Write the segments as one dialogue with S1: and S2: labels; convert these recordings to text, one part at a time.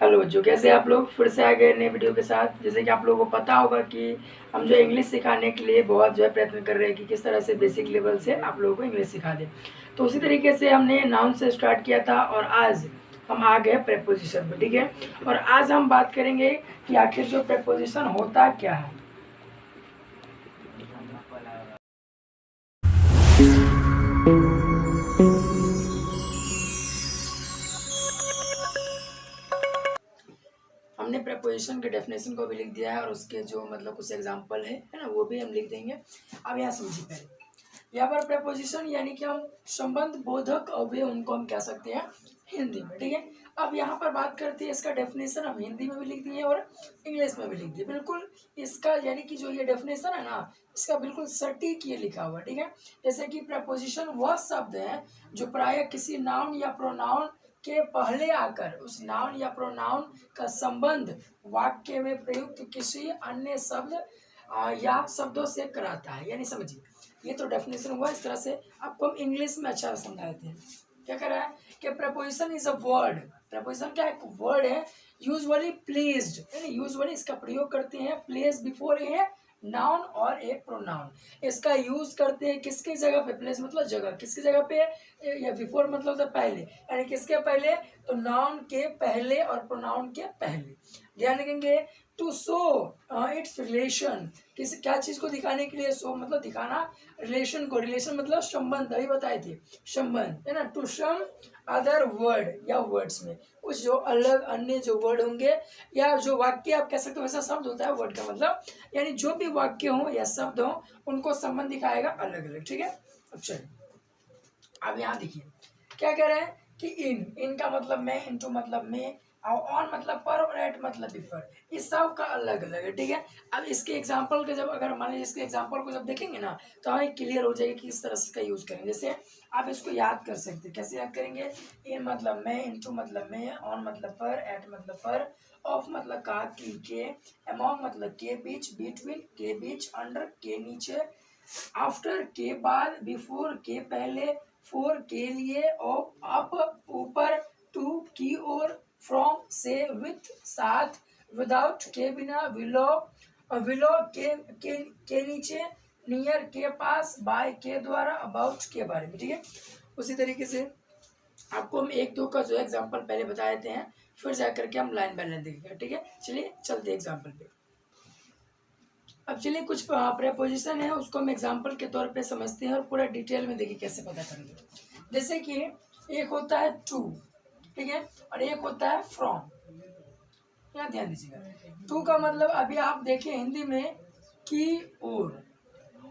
S1: Hello जो कैसे आप लोग फिर से आ गए नए वीडियो के साथ। जैसे कि आप लोगों को पता होगा कि हम जो इंग्लिश सिखाने के लिए बहुत जो है प्रयत्न कर रहे हैं कि किस तरह से बेसिक लेवल से आप लोगों को इंग्लिश सिखा दें। तो उसी तरीके से हमने नाउन से स्टार्ट किया था और आज हम आ गए प्रेपोजिशन पर, ठीक है। और आज हम बात करेंगे कि आखिर जो प्रेपोजिशन होता क्या है। हमने प्रेपोजिशन के डेफिनेशन को भी लिख दिया है और उसके जो मतलब कुछ एग्जांपल है ना, वो भी हम लिख देंगे। अब यहाँ समझिए पहले, यहाँ पर प्रेपोजिशन यानी कि हम संबंध बोधक अव्यय उनको हम कह सकते हैं हिंदी में, ठीक है। अब यहाँ पर बात करते हैं इसका डेफिनेशन हम हिंदी में भी लिख दिए और इंग्लिश में भी लिख दिए। बिल्कुल इसका यानी कि जो ये डेफिनेशन है ना, इसका बिल्कुल सटीक ये लिखा हुआ, ठीक है। जैसे कि प्रेपोजिशन वह शब्द है जो प्रायः किसी नाउन या प्रोनाउन के पहले आकर उस नाउन या प्रोनाउन का संबंध वाक्य में प्रयुक्त किसी अन्य शब्द या शब्दों से कराता है। यानी समझिए, ये तो डेफिनेशन हुआ। इस तरह से आपको हम इंग्लिश में अच्छा समझा देते हैं। क्या कर रहा है कि preposition is a word. Preposition क्या है? वर्ड है यूजुअली प्लेस्ड, यानी यूजुअली इसका प्रयोग करते हैं प्लेस बिफोर ए नाउन और ए प्रोनाउन। इसका यूज करते हैं किसकी जगह पे? प्लेस मतलब जगह, किसकी जगह पे? या बिफोर मतलब तो पहले, यानी किसके पहले? तो नाउन के पहले और प्रोनाउन के पहले। ध्यान रखेंगे टू शो इट्स रिलेशन, किसी क्या चीज को दिखाने के लिए? शो मतलब दिखाना, रिलेशन को, रिलेशन मतलब संबंध, अभी बताए थे संबंध, है ना। टू सम अदर वर्ड या वर्ड्स में कुछ जो अलग अन्य जो वर्ड होंगे या जो वाक्य आप कह सकते हो, वैसा शब्द होता है वर्ड का मतलब, यानी जो भी वाक्य हो या शब्द हो उनको संबंध दिखाएगा अलग अलग, ठीक है। अब चलिए, अब यहाँ देखिए क्या कह रहे हैं कि इन का मतलब मैं, इनटू मतलब में, और ऑन मतलब पर और एट मतलब बिफर, इस सब का अलग अलग है, ठीक है। अब इसके एग्जांपल के जब अगर मान लीजिए इसके एग्जांपल को जब देखेंगे ना, तो हमें क्लियर हो जाएगा कि किस तरह से इसका यूज करेंगे। जैसे आप इसको याद कर सकते हैं, कैसे याद करेंगे? इन मतलब में, इनटू मतलब में, ऑन मतलब पर, एट मतलब पर, ऑफ मतलब का, के, अमॉन्ग मतलब के बीच, बिटवीन के बीच, अंडर के नीचे, आफ्टर के बाद, बिफोर के पहले, फोर के लिए, और अप ऊपर, टू की ओर, फ्रॉम से, विथ साथ, विदाउट के बिना, बिलो बिलो के नीचे, नियर के पास, बाय के द्वारा, अबाउट के बारे में, ठीक है। उसी तरीके से आपको हम एक दो का जो एग्जांपल पहले बता देते हैं, फिर जाकर के हम लाइन बाय लाइन देखेंगे, ठीक है। चलिए चलते एग्जांपल पे। अब चलिए कुछ प्रेपोजिशन है उसको हम एग्जांपल के तौर पे समझते हैं और पूरा डिटेल में देखिए कैसे पता करेंगे। जैसे कि एक होता है टू, ठीक है, और एक होता है फ्रॉम। यहाँ ध्यान दीजिएगा, टू का मतलब अभी आप देखिए हिंदी में की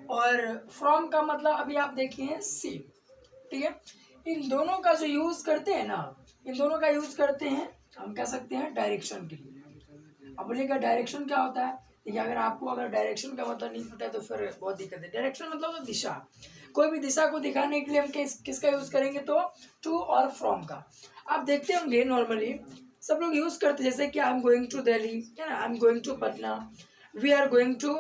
S1: और फ्रॉम का मतलब अभी आप देखिए से, ठीक है। इन दोनों का जो यूज करते हैं ना, इन दोनों का यूज करते हैं हम कह सकते हैं डायरेक्शन के लिए। अब बोलिएगा डायरेक्शन क्या होता है? देखिए अगर आपको अगर डायरेक्शन का मतलब नहीं पता है तो फिर बहुत दिक्कत है। डायरेक्शन मतलब तो दिशा, कोई भी दिशा को दिखाने के लिए हम किसका यूज करेंगे? तो टू और फ्रॉम का। आप देखते होंगे नॉर्मली सब लोग यूज करते हैं, जैसे कि I am going to Delhi, है ना, I am going to Patna, we are going to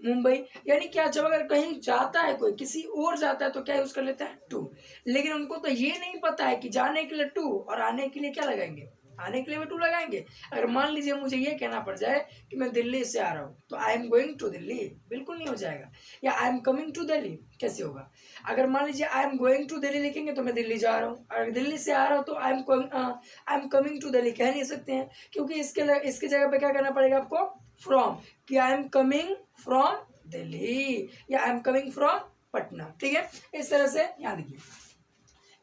S1: Mumbai. यानी क्या, जब अगर कहीं जाता है कोई किसी और जाता है तो क्या यूज कर लेता है? टू। लेकिन उनको तो ये नहीं पता है कि जाने के लिए टू और आने के लिए क्या लगाएंगे? आने के लिए भी टू लगाएंगे। अगर मान लीजिए मुझे ये कहना पड़ जाए कि मैं दिल्ली से आ रहा हूँ, तो I am going to Delhi, बिल्कुल नहीं हो जाएगा। या I am coming to Delhi, कैसे होगा? अगर मान लीजिए I am going to Delhi लिखेंगे तो मैं दिल्ली जा रहा हूँ, अगर दिल्ली से आ रहा हूँ तो I am coming to Delhi कह नहीं सकते हैं, क्योंकि इसके जगह पे क्या करना पड़ेगा आपको? फ्रॉम, कि I am coming from Delhi या I am coming from Patna, ठीक है। इस तरह से यहाँ देखिए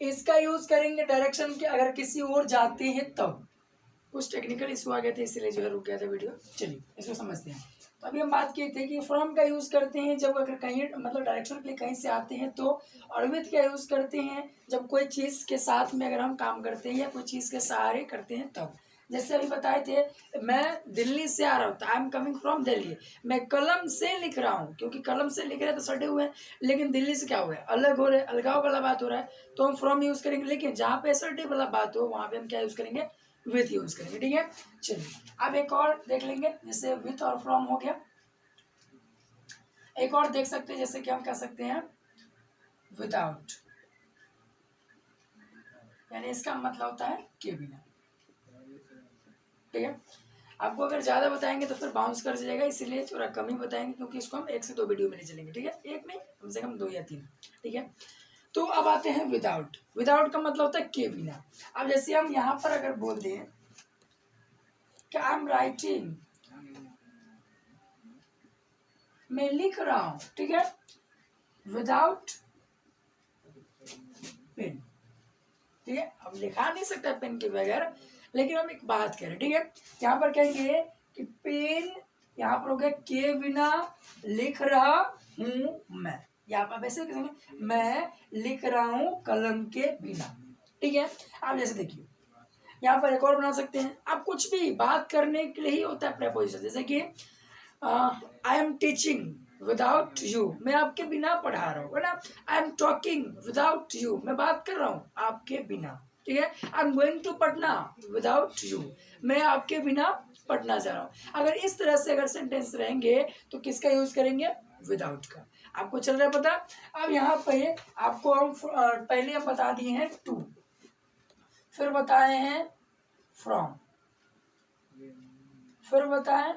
S1: इसका यूज करेंगे डायरेक्शन के, अगर किसी और जाते हैं तब। कुछ टेक्निकल इशू आ गए थे इसलिए जो है रुक गया था वीडियो। चलिए इसको समझते हैं। तो अभी हम बात किए थे कि फ्रॉम का यूज करते हैं जब अगर कहीं मतलब डायरेक्शन के लिए कहीं से आते हैं तो, और विथ का यूज करते हैं जब कोई चीज के साथ में अगर हम काम करते हैं या कोई चीज के सहारे करते हैं तब। जैसे अभी बताए थे, मैं दिल्ली से आ रहा हूँ तो I am coming from Delhi. मैं कलम से लिख रहा हूँ, क्योंकि कलम से लिख रहे हैं तो सटे हुए हैं, लेकिन दिल्ली से क्या हुआ है? अलग हो रहे, अलगाव वाला बात हो रहा है, तो हम फ्रॉम यूज करेंगे। लेकिन जहाँ पे सटे वाला बात हो वहां पे हम क्या यूज करेंगे? विथ यूज करेंगे, ठीक है। चलिए अब एक और देख लेंगे, जैसे विथ और फ्रॉम हो गया। एक और देख सकते हैं, जैसे कि हम कह सकते हैं विदाउट, यानी इसका मतलब होता है के बिना। ठीक है। आपको अगर ज़्यादा बताएंगे तो फिर बाउंस कर जाएगा, इसीलिए थोड़ा कम ही बताएंगे, क्योंकि इसको हम 1 से 2 वीडियो में नहीं चलेंगे, ठीक है, एक नहीं कम से कम 2 या 3, ठीक है। तो अब आते हैं विदाउट। विदाउट का मतलब होता है के बिना। अब जैसे हम यहाँ पर अगर बोल दें कि आई एम राइटिंग, मैं लिख रहा हूं, ठीक है, विदाउट पेन, ठीक है। अब लिखा नहीं सकता पेन के बगैर, लेकिन हम एक बात करें, ठीक है, यहाँ पर कहेंगे कि पेन, यहाँ पर हो गया के बिना लिख रहा हूं मैं, यहाँ पर वैसे कहेंगे मैं लिख रहा हूं कलम के बिना, ठीक है। आप जैसे देखिए यहाँ पर एक और बना सकते हैं, आप कुछ भी बात करने के लिए ही होता है प्रेपोजिशन, जैसे कि I am teaching without you, मैं आपके बिना पढ़ा रहा हूँ, है ना। I am talking without you, मैं बात कर रहा हूँ आपके बिना, ठीक है। I am going to Patna without you, मैं आपके बिना पटना जा रहा हूँ। अगर इस तरह से अगर सेंटेंस रहेंगे तो किसका यूज करेंगे, विदाउट का। आपको चल रहा है पता। अब यहाँ पे आपको हम पहले हम बता दिए हैं टू, फिर बताए हैं फ्रॉम, फिर बताएं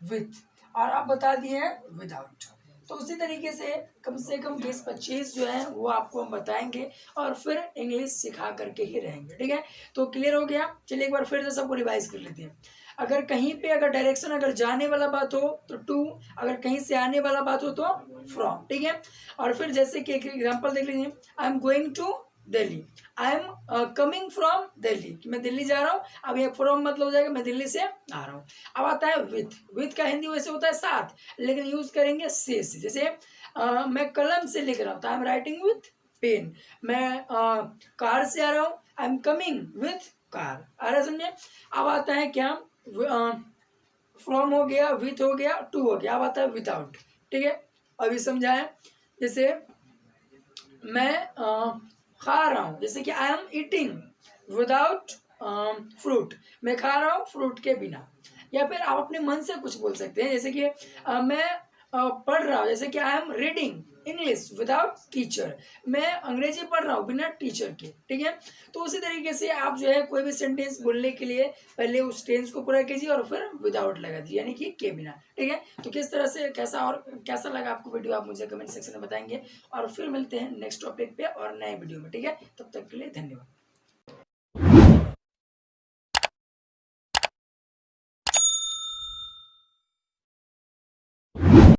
S1: विथ, और आप बता दिए हैं विदाउट। तो उसी तरीके से कम 20-25 जो है वो आपको हम बताएंगे, और फिर इंग्लिश सिखा करके ही रहेंगे, ठीक है। तो क्लियर हो गया। चलिए एक बार फिर से सबको रिवाइज कर लेते हैं। अगर कहीं पे अगर डायरेक्शन अगर जाने वाला बात हो तो टू, अगर कहीं से आने वाला बात हो तो फ्रॉम, ठीक है। और फिर जैसे कि एक एग्जाम्पल देख लीजिए, I am going to Delhi, I am coming from Delhi, मैं दिल्ली जा रहा हूँ। अब ये फ्रॉम मतलब हो जाएगा मैं दिल्ली से आ रहा हूँ। अब आता है विथ। विथ का हिंदी वैसे होता है साथ, लेकिन यूज करेंगे से। जैसे मैं कलम से लिख रहा हूँ तो I am writing with pen, मैं कार से आ रहा हूँ, I am coming with car, आ रहा समझे। अब आता है क्या, फ्रॉम हो गया, विथ हो गया, टू हो गया। अब आता है विदाउट, ठीक है। अभी समझाएं, जैसे मैं खा रहा हूँ, जैसे कि I am eating without fruit, मैं खा रहा हूँ फ्रूट के बिना। या फिर आप अपने मन से कुछ बोल सकते हैं, जैसे कि मैं पढ़ रहा हूँ, जैसे कि I am reading English without teacher, मैं अंग्रेजी पढ़ रहा हूँ बिना टीचर के, ठीक है। तो उसी तरीके से आप जो है कोई भी सेंटेंस बोलने के लिए पहले उस टेंस को पूरा कीजिए और फिर विदाउट लगा दीजिए, यानी कि के बिना, ठीक है। तो किस तरह से कैसा लगा आपको वीडियो, आप मुझे कमेंट सेक्शन में बताएंगे, और फिर मिलते हैं नेक्स्ट टॉपिक पे और नए वीडियो में, ठीक है। तब तक के लिए धन्यवाद।